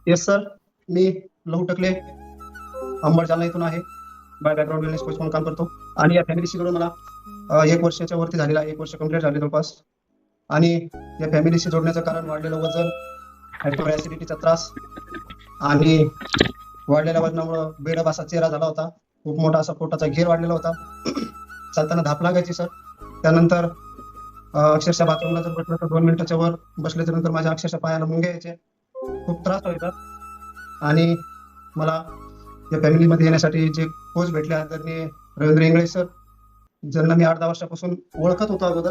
Yes sir, मी लहू टकले अंबड जालना इथून आहे. बाय बॅकग्राऊंड वेलनेस कोच म्हणून काम करतो आणि या फॅमिलीशी जोडून मला 1 वर्षाच्या वरती झालेला आहे. 1 वर्ष कंप्लीट झाले जवळपास. आणि या फॅमिलीशी जोडण्याचं कारण वाढलेलं वजन, हायपर ऍसिडिटीचा त्रास आणि वाढलेल्या वजनामुळं बेडप असा चेहरा झाला होता. खूप मोठा असा पोटाचा घेर वाढलेला होता. चालताना धाप लागायची सर. त्यानंतर अक्षरशः बाथरूमला जर बसलं तर 2 मिनिटाच्या वर बसल्याच्या नंतर माझ्या अक्षरशः पायाला मुंग्या यायच्या. खूप त्रास व्हायचा. आणि मला या फॅमिलीमध्ये येण्यासाठी जे कोच भेटले आदरणीय रवींद्र इंगळे सर, ज्यांना मी 8-10 वर्षापासून ओळखत होतो अगोदर,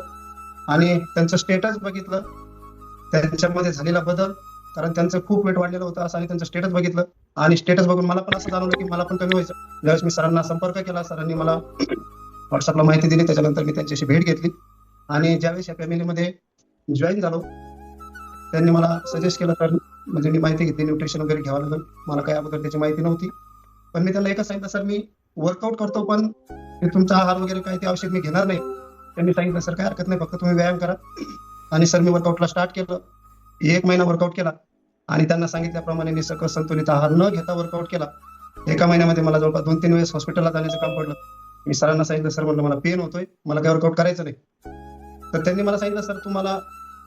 आणि त्यांचं स्टेटस बघितलं, त्यांच्यामध्ये झालेला बदल, कारण त्यांचं खूप वेट वाढलेलं होतं असं, आणि त्यांचं स्टेटस बघितलं आणि स्टेटस बघून मला पण असं जाणवलं की मला पण कमी व्हायचं. ज्यावेळेस मी सरांना संपर्क केला, सरांनी मला व्हॉट्सअपला माहिती दिली. त्याच्यानंतर मी त्यांच्याशी भेट घेतली आणि ज्यावेळेस या फॅमिलीमध्ये जॉईन झालो, त्यांनी मला सजेस्ट केलं, सर म्हणजे मी माहिती घेतली न्यूट्रिशन वगैरे घ्यावं लागेल. मला काही अगोदर त्याची माहिती नव्हती. पण मी त्यांना एकच सांगितलं, सर मी वर्कआउट करतो पण ते तुमचा आहार वगैरे काही ते औषध मी घेणार नाही. त्यांनी सांगितलं, सर काही हरकत नाही, फक्त तुम्ही व्यायाम करा. आणि सर मी वर्कआउटला स्टार्ट केलं. 1 महिना वर्कआउट केला आणि त्यांना सांगितल्याप्रमाणे मी सकस संतुलित आहार न घेता वर्कआउट केला. 1 महिन्यामध्ये मला जवळपास 2-3 वेळेस हॉस्पिटलला जाण्याचं काम पडलं. मी सरांना सांगितलं, सर म्हटलं मला पेन होतोय, मला काही वर्कआउट करायचं नाही. तर त्यांनी मला सांगितलं, सर तुम्हाला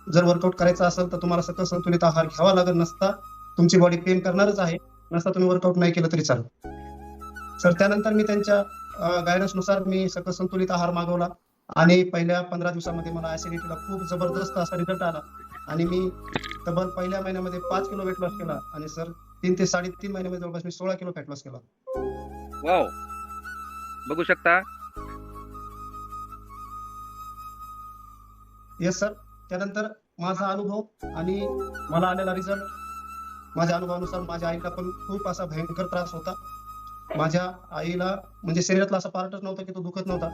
जर वर्कआउट करायचं असेल तर तुम्हाला सकस संतुलित आहार घ्यावा लागेल, नसता तुमची बॉडी पेन करणारच आहे, नसता तुम्ही वर्कआउट नाही केलं तरी चालेल. सर त्यानंतर मी त्यांच्या गायडन्सनुसार मी सकस संतुलित आहार मागवला आणि पहिल्या 15 दिवसामध्ये मला ऍसिडिटीला खूप जबरदस्त असा रिझल्ट आला आणि मी तब्बल पहिल्या महिन्यामध्ये 5 किलो वेट लॉस केला आणि सर 3 ते 3.5 महिन्यामध्ये जवळपास मी 16 किलो फॅट लॉस केला. वाव, बघू शकता. Yes sir. त्यानंतर माझा अनुभव आणि मला आलेला रिझल्ट, माझ्या अनुभवानुसार माझ्या आईला पण खूप असा भयंकर त्रास होता. माझ्या आईला म्हणजे शरीरातला असा पार्टच नव्हता की तो दुखत नव्हता.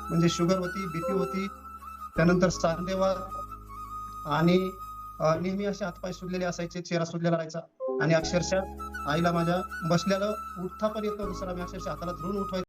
म्हणजे शुगर होती, बीपी होती, त्यानंतर सांधेवात आणि नेहमी असे हातपाय सुजलेले असायचे, चेहरा सुजलेला राहायचा आणि अक्षरशः आईला माझ्या बसल्याला उठता पण येत नव्हतं सर. आम्ही अक्षरशः हाताला धरून उठवायचो.